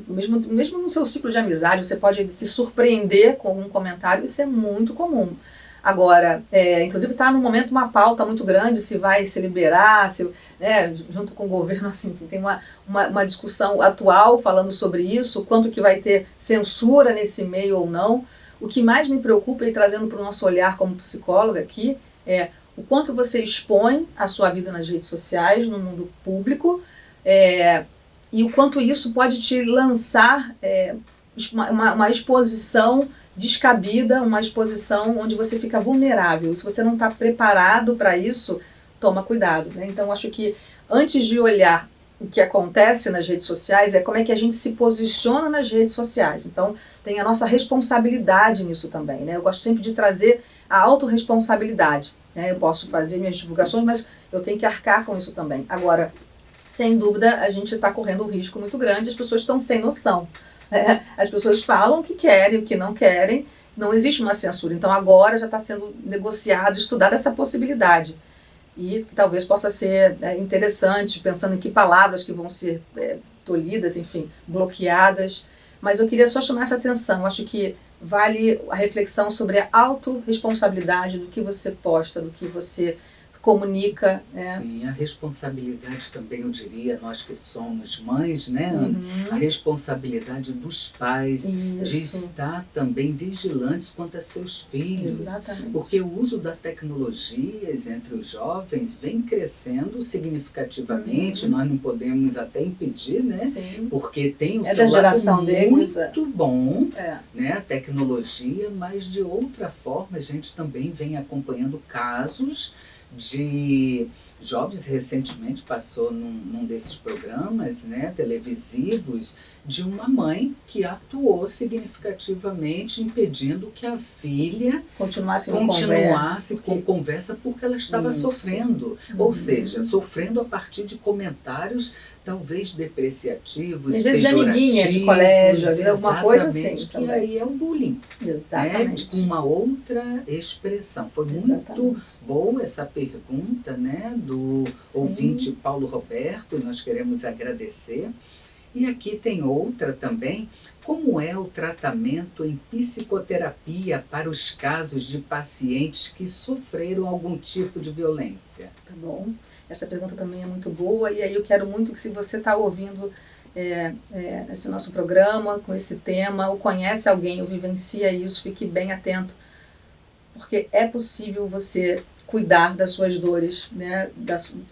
B: mesmo no seu ciclo de amizade, você pode se surpreender com um comentário, isso é muito comum. Agora, inclusive está no momento uma pauta muito grande, se vai se liberar, se, né, junto com o governo, assim, tem uma discussão atual falando sobre isso, quanto que vai ter censura nesse meio ou não. O que mais me preocupa, e trazendo para o nosso olhar como psicóloga aqui, é o quanto você expõe a sua vida nas redes sociais, no mundo público, e o quanto isso pode te lançar uma exposição descabida, uma exposição onde você fica vulnerável. Se você não está preparado para isso, toma cuidado, né? Então, acho que antes de olhar o que acontece nas redes sociais, é como é que a gente se posiciona nas redes sociais. Então, tem a nossa responsabilidade nisso também, né? Eu gosto sempre de trazer a autorresponsabilidade, né? Eu posso fazer minhas divulgações, mas eu tenho que arcar com isso também. Agora, sem dúvida, a gente está correndo um risco muito grande, as pessoas estão sem noção. As pessoas falam o que querem, o que não querem, não existe uma censura. Então agora já está sendo negociado, estudada essa possibilidade. E talvez possa ser interessante, pensando em que palavras que vão ser tolhidas, enfim, bloqueadas. Mas eu queria só chamar essa atenção. Acho que vale a reflexão sobre a autorresponsabilidade do que você posta, do que você comunica.
A: Sim, a responsabilidade também, eu diria, nós que somos mães, né? A responsabilidade dos pais de estar também vigilantes quanto a seus filhos.
B: Exatamente.
A: Porque o uso da tecnologias entre os jovens vem crescendo significativamente, nós não podemos até impedir, né?
B: Sim.
A: Porque tem o
B: da
A: seu
B: geração
A: lado
B: deles,
A: muito bom, né? A tecnologia, mas de outra forma a gente também vem acompanhando casos de jovens. Recentemente passou num desses programas, né, televisivos, de uma mãe que atuou significativamente impedindo que a filha continuasse com conversa porque ela estava sofrendo. Ou seja, sofrendo a partir de comentários talvez depreciativos,
B: às vezes de amiguinha de colégio, alguma coisa assim.
A: Que aí é o bullying.
B: Exatamente.
A: Com uma outra expressão. Foi muito boa essa pergunta, né, do ouvinte Paulo Roberto, e nós queremos agradecer. E aqui tem outra também: como é o tratamento em psicoterapia para os casos de pacientes que sofreram algum tipo de violência?
B: Tá bom. Essa pergunta também é muito boa, e aí eu quero muito que, se você está ouvindo esse nosso programa com esse tema, ou conhece alguém ou vivencia isso, fique bem atento, porque é possível você cuidar das suas dores, né,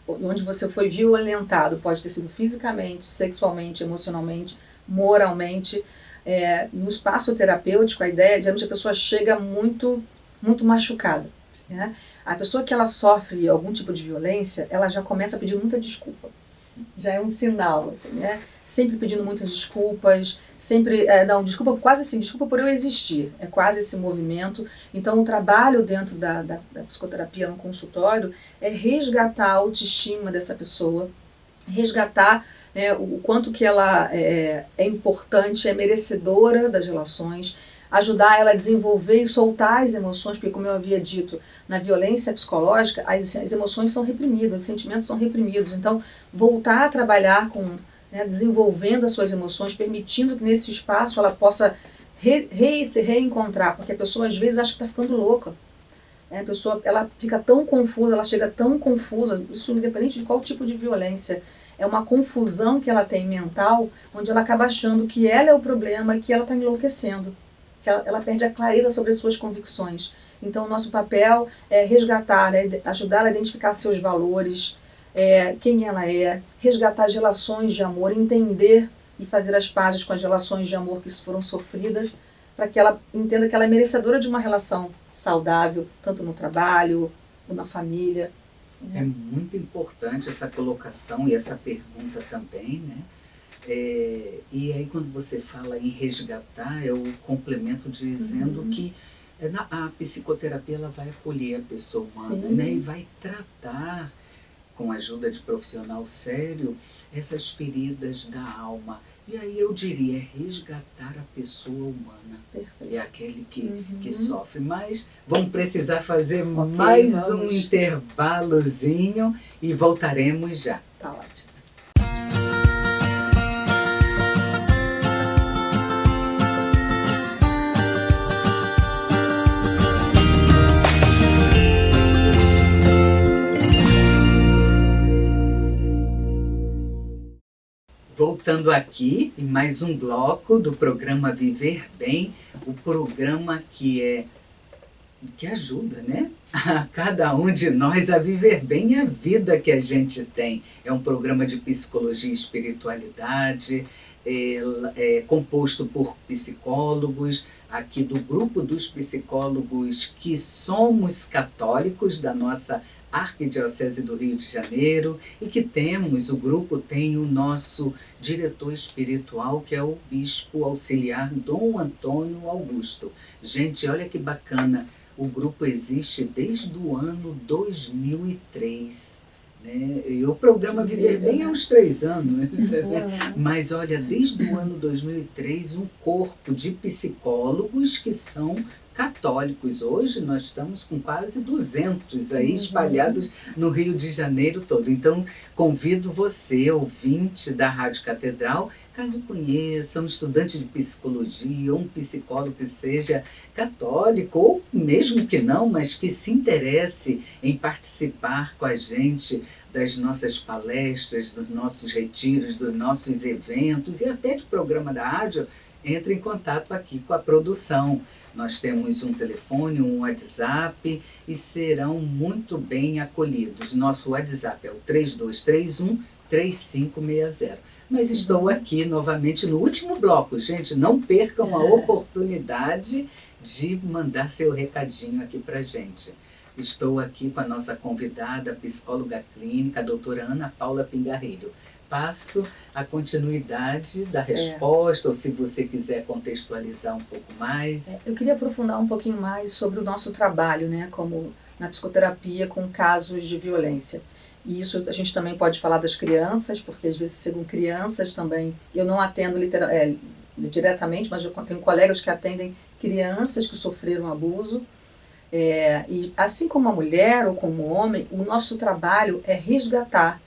B: onde você foi violentado, pode ter sido fisicamente, sexualmente, emocionalmente, moralmente. No espaço terapêutico, a ideia de a pessoa chega muito, muito machucada, né? A pessoa que ela sofre algum tipo de violência, ela já começa a pedir muita desculpa. Já é um sinal, assim, né? Sempre pedindo muitas desculpas, sempre desculpa, quase assim, desculpa por eu existir. É quase esse movimento. Então, o trabalho dentro da psicoterapia no consultório é resgatar a autoestima dessa pessoa, resgatar o quanto que ela é importante, é merecedora das relações, ajudar ela a desenvolver e soltar as emoções, porque, como eu havia dito, na violência psicológica, as emoções são reprimidas, os sentimentos são reprimidos. Então, voltar a trabalhar com, desenvolvendo as suas emoções, permitindo que nesse espaço ela possa se reencontrar, porque a pessoa às vezes acha que está ficando louca. A pessoa ela fica tão confusa, ela chega tão confusa, isso independente de qual tipo de violência. É uma confusão que ela tem mental, onde ela acaba achando que ela é o problema e que ela está enlouquecendo, que ela perde a clareza sobre as suas convicções. Então, o nosso papel é resgatar, ajudar ela a identificar seus valores, quem ela é, resgatar as relações de amor, entender e fazer as pazes com as relações de amor que foram sofridas, para que ela entenda que ela é merecedora de uma relação saudável, tanto no trabalho ou na família.
A: É muito importante essa colocação e essa pergunta também, né? E aí, quando você fala em resgatar, eu complemento dizendo que a psicoterapia ela vai acolher a pessoa humana, né? E vai tratar, com a ajuda de profissional sério, essas feridas da alma. E aí eu diria, resgatar a pessoa humana. Perfeito. É aquele que sofre. Mas vamos precisar fazer mais um intervalozinho e voltaremos já. voltando aqui em mais um bloco do programa Viver Bem, o programa que ajuda, né? A cada um de nós a viver bem a vida que a gente tem. É um programa de psicologia e espiritualidade, composto por psicólogos, aqui do grupo dos psicólogos que somos católicos da nossa Arquidiocese do Rio de Janeiro, e que o grupo tem o nosso diretor espiritual, que é o Bispo Auxiliar Dom Antônio Augusto. Gente, olha que bacana, o grupo existe desde o ano 2003. Né? E o programa Viver Bem há uns 3 anos. Mas olha, desde o ano 2003, um corpo de psicólogos que são católicos. Hoje nós estamos com quase 200 aí espalhados no Rio de Janeiro todo. Então, convido você, ouvinte da Rádio Catedral, caso conheça um estudante de psicologia, um psicólogo que seja católico, ou mesmo que não, mas que se interesse em participar com a gente das nossas palestras, dos nossos retiros, dos nossos eventos e até de programa da rádio, entre em contato aqui com a produção. Nós temos um telefone, um WhatsApp e serão muito bem acolhidos. Nosso WhatsApp é o 3231-3560. Mas estou aqui novamente no último bloco. Gente, não percam a oportunidade de mandar seu recadinho aqui para gente. Estou aqui com a nossa convidada, a psicóloga clínica, a doutora Ana Paula Pingarelho. Passo a continuidade da resposta, ou se você quiser contextualizar um pouco mais.
B: Eu queria aprofundar um pouquinho mais sobre o nosso trabalho, né, como na psicoterapia com casos de violência. E isso a gente também pode falar das crianças, porque às vezes chegam crianças também. Eu não atendo diretamente, mas eu tenho colegas que atendem crianças que sofreram abuso. E assim como a mulher ou como o homem, o nosso trabalho é resgatar,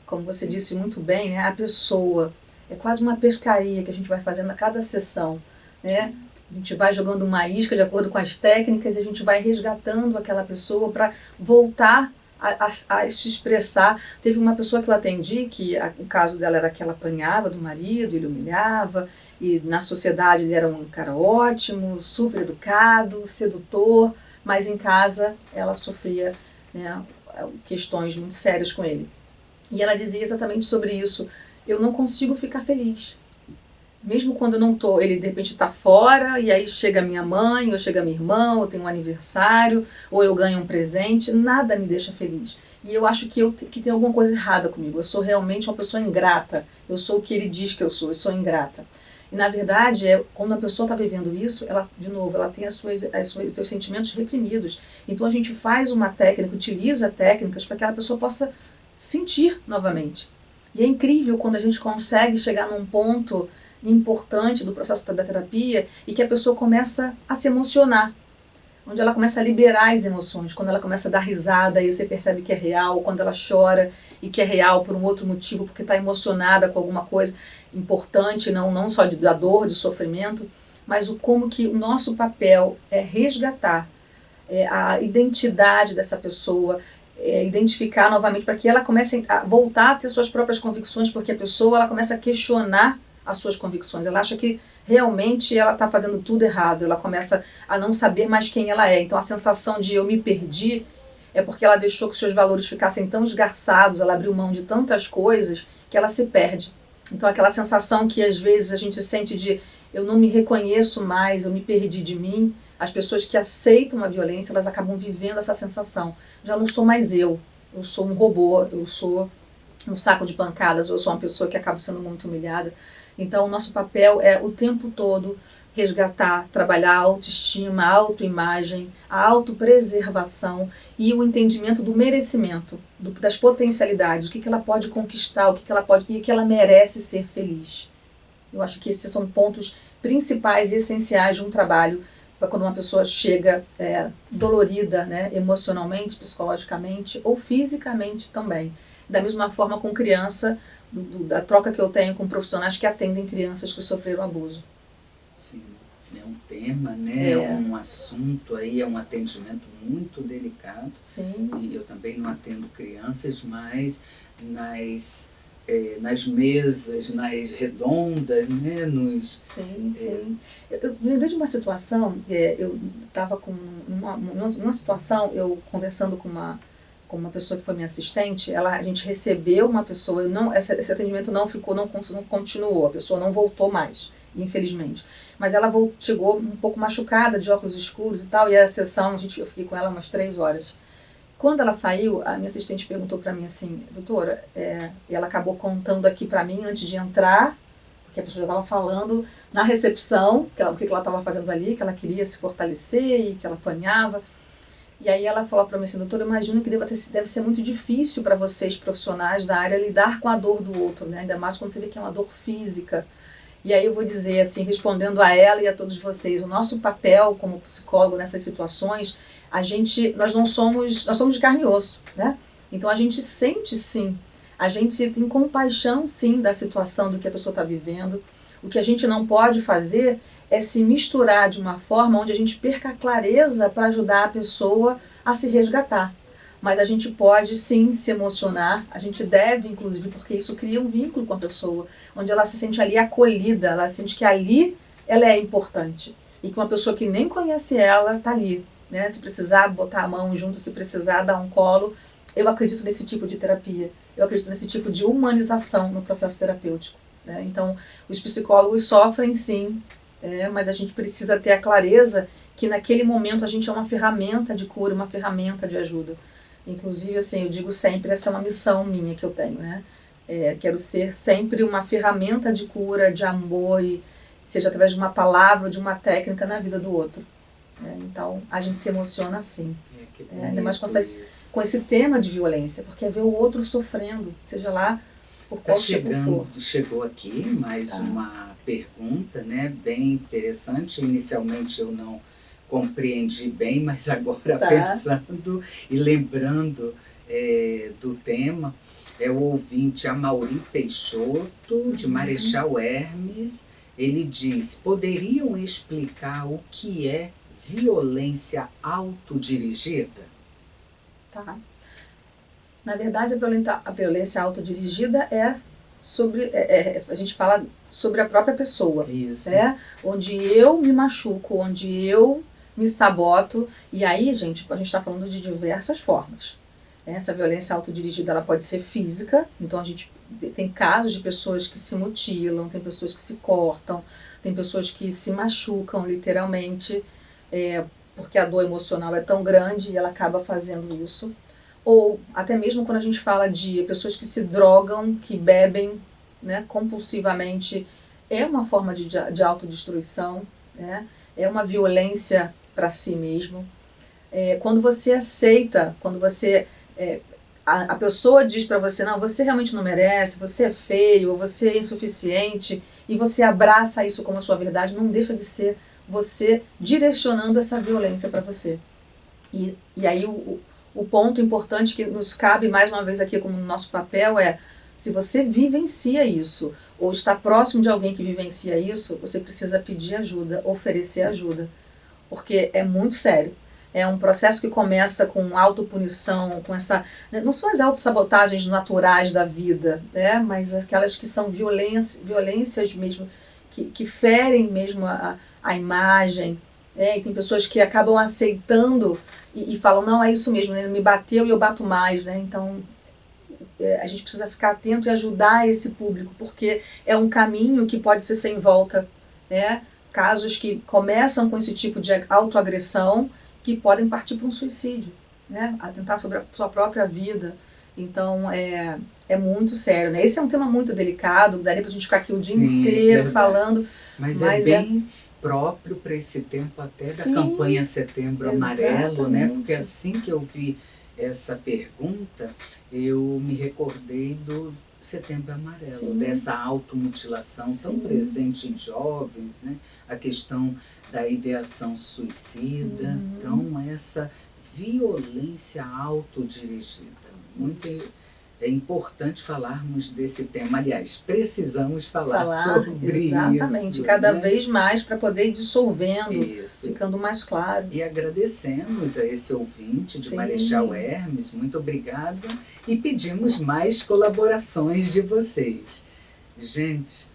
B: como você disse muito bem, né, a pessoa. É quase uma pescaria que a gente vai fazendo a cada sessão, né? A gente vai jogando uma isca de acordo com as técnicas e a gente vai resgatando aquela pessoa para voltar a se expressar. Teve uma pessoa que eu atendi que o caso dela era que ela apanhava do marido, ele humilhava, e na sociedade ele era um cara ótimo, super educado, sedutor, mas em casa ela sofria, né, questões muito sérias com ele. E ela dizia exatamente sobre isso: eu não consigo ficar feliz. Mesmo quando eu não estou, ele de repente está fora, e aí chega minha mãe, ou chega minha irmã, ou tem um aniversário, ou eu ganho um presente, nada me deixa feliz. E eu acho que tem alguma coisa errada comigo. Eu sou realmente uma pessoa ingrata. Eu sou o que ele diz que eu sou ingrata. E na verdade, quando a pessoa está vivendo isso, ela, de novo, ela tem os seus sentimentos reprimidos. Então a gente faz uma técnica, utiliza técnicas para que aquela pessoa possa sentir novamente. E é incrível quando a gente consegue chegar num ponto importante do processo da terapia e que a pessoa começa a se emocionar, onde ela começa a liberar as emoções, quando ela começa a dar risada e você percebe que é real, quando ela chora e que é real por um outro motivo, porque está emocionada com alguma coisa importante, não só da dor, de sofrimento, mas como que o nosso papel é resgatar a identidade dessa pessoa, identificar novamente para que ela comece a voltar a ter suas próprias convicções, porque a pessoa ela começa a questionar as suas convicções, ela acha que realmente ela está fazendo tudo errado, ela começa a não saber mais quem ela é. Então a sensação de eu me perdi é porque ela deixou que seus valores ficassem tão esgarçados, ela abriu mão de tantas coisas que ela se perde. Então aquela sensação que às vezes a gente sente de eu não me reconheço mais, eu me perdi de mim. As pessoas que aceitam a violência, elas acabam vivendo essa sensação. Já não sou mais eu sou um robô, eu sou um saco de pancadas, eu sou uma pessoa que acaba sendo muito humilhada. Então o nosso papel é o tempo todo resgatar, trabalhar a autoestima, a autoimagem, a autopreservação e o entendimento do merecimento, das potencialidades, o que ela pode conquistar, e que ela merece ser feliz. Eu acho que esses são pontos principais e essenciais de um trabalho para quando uma pessoa chega dolorida, né, emocionalmente, psicologicamente ou fisicamente também. Da mesma forma com criança, da troca que eu tenho com profissionais que atendem crianças que sofreram abuso.
A: Sim, é um tema, né? É um assunto aí, é um atendimento muito delicado.
B: Sim.
A: E eu também não atendo crianças, mas nas mesas, nas redondas, né?
B: Sim, sim. Eu me lembrei de uma situação, eu estava com uma situação, eu conversando com uma pessoa que foi minha assistente, a gente recebeu uma pessoa, não, esse atendimento não ficou, não continuou, a pessoa não voltou mais, infelizmente. Mas ela chegou um pouco machucada, de óculos escuros e tal, e a sessão, eu fiquei com ela umas 3 horas. Quando ela saiu, a minha assistente perguntou para mim assim, doutora, e ela acabou contando aqui para mim antes de entrar, porque a pessoa já estava falando na recepção, o que ela estava fazendo ali, que ela queria se fortalecer e que ela apanhava. E aí ela falou para mim assim, doutora, eu imagino que deve ser muito difícil para vocês, profissionais da área, lidar com a dor do outro, né? Ainda mais quando você vê que é uma dor física. E aí eu vou dizer assim, respondendo a ela e a todos vocês, o nosso papel como psicólogo nessas situações, nós somos de carne e osso, né? Então a gente sente sim, a gente tem compaixão sim da situação do que a pessoa está vivendo. O que a gente não pode fazer é se misturar de uma forma onde a gente perca a clareza para ajudar a pessoa a se resgatar. Mas a gente pode sim se emocionar, a gente deve inclusive, porque isso cria um vínculo com a pessoa, onde ela se sente ali acolhida, ela sente que ali ela é importante. E que uma pessoa que nem conhece ela está ali, né? Se precisar botar a mão junto, se precisar dar um colo, eu acredito nesse tipo de terapia, eu acredito nesse tipo de humanização no processo terapêutico, né? Então, os psicólogos sofrem sim, mas a gente precisa ter a clareza que naquele momento a gente é uma ferramenta de cura, uma ferramenta de ajuda. Inclusive, assim, eu digo sempre, essa é uma missão minha que eu tenho, né? Quero ser sempre uma ferramenta de cura, de amor, e seja através de uma palavra, de uma técnica na vida do outro. Então, a gente se emociona assim. Ainda mais com esse tema de violência, porque é ver o outro sofrendo, seja lá por qual tipo for.
A: Chegou aqui mais uma pergunta, né, bem interessante. Inicialmente eu não compreendi bem, mas agora pensando e lembrando do tema, é o ouvinte Amaury Peixoto, de Marechal Hermes. Ele diz, poderiam explicar o que é violência autodirigida?
B: Tá. Na verdade, a violência autodirigida é sobre, a gente fala sobre a própria pessoa.
A: Isso.
B: Onde eu me machuco, onde eu me saboto. E aí, gente, a gente está falando de diversas formas. Essa violência autodirigida ela pode ser física, então a gente tem casos de pessoas que se mutilam, tem pessoas que se cortam, tem pessoas que se machucam literalmente, porque a dor emocional é tão grande e ela acaba fazendo isso. Ou até mesmo quando a gente fala de pessoas que se drogam, que bebem, né, compulsivamente, é uma forma de autodestruição, né? É uma violência para si mesmo. Quando você aceita, quando você... a pessoa diz para você, não, você realmente não merece, você é feio, ou você é insuficiente, e você abraça isso como a sua verdade, não deixa de ser você direcionando essa violência para você. E aí o ponto importante que nos cabe mais uma vez aqui como nosso papel é, se você vivencia isso, ou está próximo de alguém que vivencia isso, você precisa pedir ajuda, oferecer ajuda, porque é muito sério. É um processo que começa com autopunição, com essa... Não são as autossabotagens naturais da vida, né? Mas aquelas que são violências mesmo, que ferem mesmo a imagem. E tem pessoas que acabam aceitando e falam, não, é isso mesmo, ele me bateu e eu bato mais, né? Então, a gente precisa ficar atento e ajudar esse público, porque é um caminho que pode ser sem volta, né? Casos que começam com esse tipo de autoagressão, que podem partir para um suicídio, né? Atentar sobre a sua própria vida. Então, é muito sério, né? Esse é um tema muito delicado, daria para a gente ficar aqui o dia inteiro falando.
A: Mas é bem próprio para esse tempo até da campanha Setembro Amarelo, né? Porque assim que eu vi essa pergunta, eu me recordei do Setembro Amarelo, dessa automutilação tão presente em jovens, né? A questão da ideação suicida, então essa violência autodirigida, muito é importante falarmos desse tema. Aliás, precisamos falar sobre
B: exatamente,
A: isso.
B: Cada
A: né?
B: vez mais para poder ir dissolvendo,
A: Isso.
B: ficando mais claro.
A: E agradecemos a esse ouvinte de
B: Sim.
A: Marechal Hermes, muito obrigada, e pedimos mais colaborações de vocês. Gente,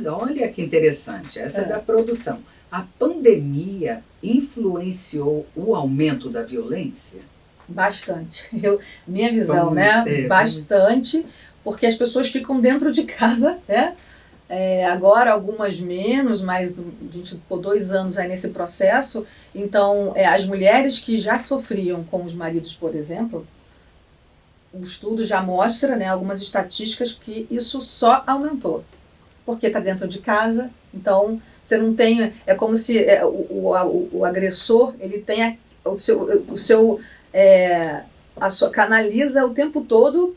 A: olha que interessante, essa é da produção. A pandemia influenciou o aumento da violência?
B: Bastante. Minha visão, bastante, porque as pessoas ficam dentro de casa, né? Agora algumas menos, mas a gente ficou 2 anos aí nesse processo. Então, as mulheres que já sofriam com os maridos, por exemplo, o estudo já mostra, né, algumas estatísticas que isso só aumentou. Porque está dentro de casa, então você não tem... É como se o agressor ele tenha canaliza o tempo todo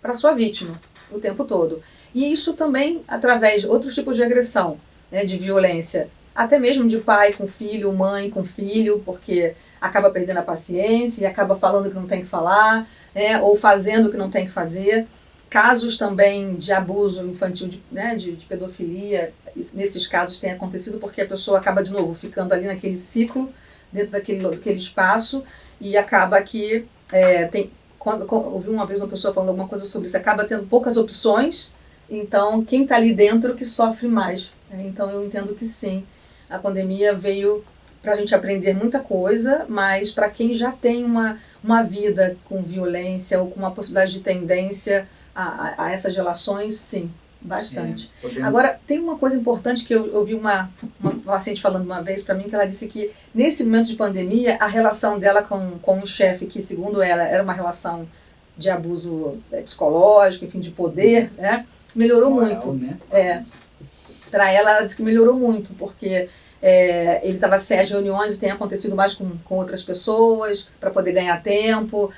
B: para sua vítima, o tempo todo. E isso também através de outros tipos de agressão, né, de violência, até mesmo de pai com filho, mãe com filho, porque acaba perdendo a paciência e acaba falando o que não tem que falar, né, ou fazendo o que não tem que fazer. Casos também de abuso infantil, de pedofilia, nesses casos tem acontecido porque a pessoa acaba de novo ficando ali naquele ciclo, dentro daquele espaço, e acaba que ouvi uma vez uma pessoa falando alguma coisa sobre isso, acaba tendo poucas opções, então quem está ali dentro que sofre mais. Então eu entendo que sim, a pandemia veio para a gente aprender muita coisa, mas para quem já tem uma vida com violência ou com uma possibilidade de tendência a essas relações, sim, bastante. Agora, tem uma coisa importante que eu ouvi uma paciente falando uma vez para mim, que ela disse que nesse momento de pandemia, a relação dela com o chefe, que segundo ela era uma relação de abuso psicológico, enfim, de poder, né, melhorou muito. Né? Para ela disse que melhorou muito, porque ele estava sem as reuniões e tem acontecido mais com outras pessoas para poder ganhar tempo,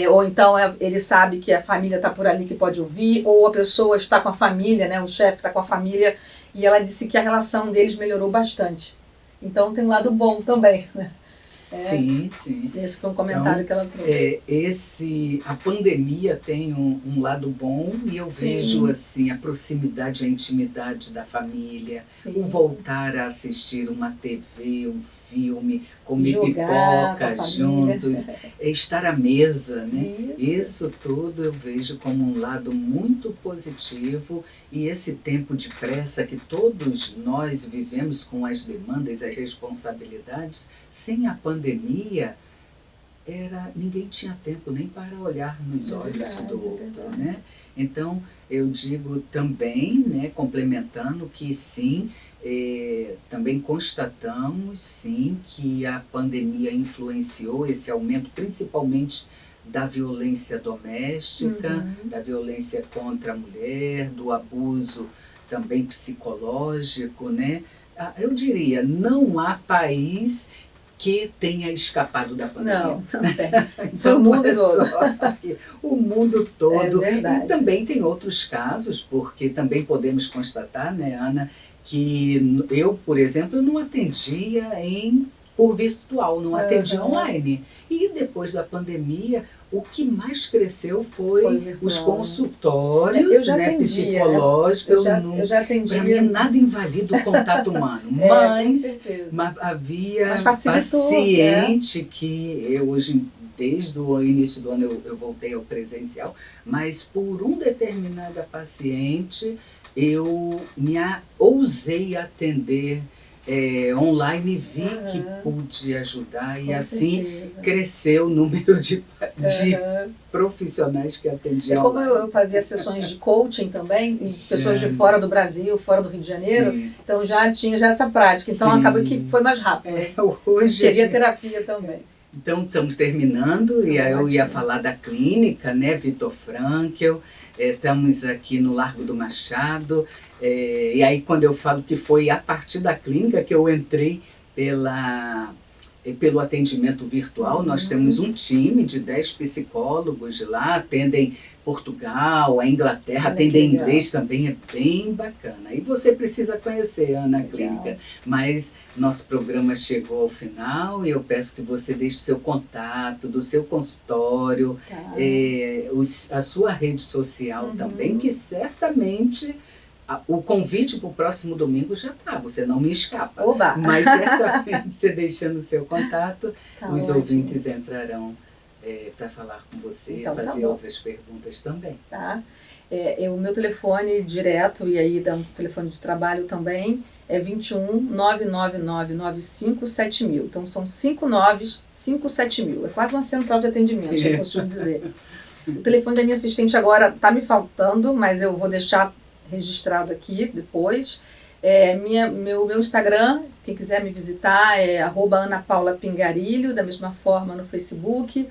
B: ou então ele sabe que a família está por ali que pode ouvir, ou a pessoa está com a família, né, o chefe está com a família, e ela disse que a relação deles melhorou bastante. Então tem um lado bom também, né?
A: Sim, sim.
B: Esse foi um comentário que ela
A: trouxe. A pandemia tem um lado bom, e eu vejo assim, a proximidade, a intimidade da família, o voltar a assistir uma TV, um filme, comer pipoca juntos, estar à mesa, né? Isso tudo eu vejo como um lado muito positivo, e esse tempo de pressa que todos nós vivemos com as demandas, as responsabilidades, sem a pandemia, ninguém tinha tempo nem para olhar nos olhos do outro, né? Então, eu digo também, né, complementando, que sim, também constatamos, sim, que a pandemia influenciou esse aumento, principalmente da violência doméstica, da violência contra a mulher, do abuso também psicológico, né? Eu diria, não há país que tenha escapado da pandemia.
B: Não tem. Foi o mundo todo.
A: O mundo todo.
B: É verdade.
A: E também tem outros casos, porque também podemos constatar, né, Ana, que eu, por exemplo, não atendia por virtual, não atendia online. E depois da pandemia, o que mais cresceu foi os consultórios, né, psicológicos.
B: Eu já atendia.
A: Para mim, nada invalida o contato humano, mas havia paciente que eu hoje, desde o início do ano, eu voltei ao presencial, mas por um determinada paciente, eu ousei atender online, vi que pude ajudar, e assim cresceu o número de profissionais que atendiam.
B: Como eu fazia sessões de coaching também, em pessoas de fora do Brasil, fora do Rio de Janeiro, então já tinha essa prática, então acaba que foi mais rápido.
A: Hoje
B: seria terapia também.
A: Então, estamos terminando, e aí eu ia falar da clínica, né, Viktor Frankl. Estamos aqui no Largo do Machado, e aí quando eu falo que foi a partir da clínica que eu entrei pela pelo atendimento virtual. Nós temos um time de 10 psicólogos de lá, atendem Portugal, a Inglaterra, atendem inglês também, é bem bacana. E você precisa conhecer, Ana, a clínica. Mas nosso programa chegou ao final e eu peço que você deixe seu contato do seu consultório, a sua rede social também, que certamente o convite para o próximo domingo já está, você não me escapa.
B: Oba.
A: Mas certamente você deixando o seu contato, os
B: ótimo.
A: ouvintes entrarão para falar com você,
B: Então,
A: fazer outras perguntas também.
B: Tá. O meu telefone direto, e aí o telefone de trabalho também, é 21 999 95 7000. Então são 5957000. É quase uma central de atendimento, eu costumo dizer. O telefone da minha assistente agora está me faltando, mas eu vou deixar registrado aqui depois. Meu Instagram, quem quiser me visitar, é @AnaPaulaPingarilho, da mesma forma no Facebook.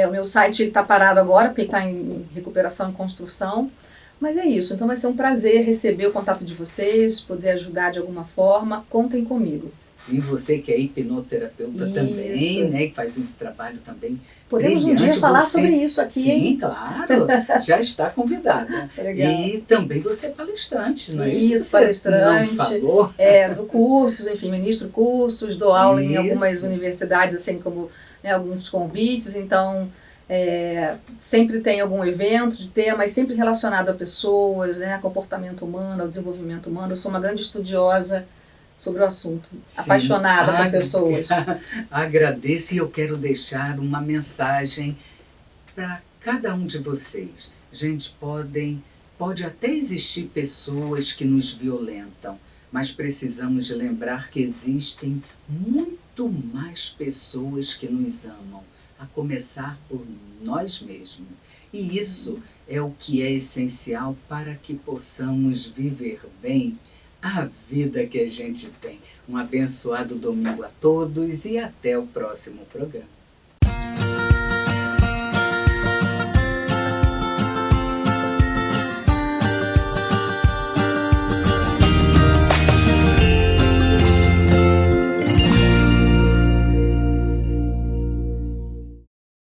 B: O meu site está parado agora, porque está em recuperação e construção. Mas é isso, então vai ser um prazer receber o contato de vocês, poder ajudar de alguma forma. Contem comigo.
A: Sim, você que é hipnoterapeuta também, né, que faz esse trabalho também.
B: Podemos um dia falar sobre isso aqui,
A: hein?
B: Sim,
A: claro, já está convidada.
B: Legal.
A: E também você é palestrante, não é
B: isso?
A: Isso,
B: palestrante.
A: Não falou?
B: Do cursos, enfim, ministro cursos, dou aula em algumas universidades, assim como alguns convites, então sempre tem algum evento de tema, mas sempre relacionado a pessoas, a comportamento humano, ao desenvolvimento humano. Eu sou uma grande estudiosa sobre o assunto, apaixonada por pessoas.
A: Agradeço, e eu quero deixar uma mensagem para cada um de vocês. Gente, pode até existir pessoas que nos violentam, mas precisamos de lembrar que existem muito mais pessoas que nos amam, a começar por nós mesmos. E isso é o que é essencial para que possamos viver bem a vida que a gente tem. Um abençoado domingo a todos e até o próximo programa.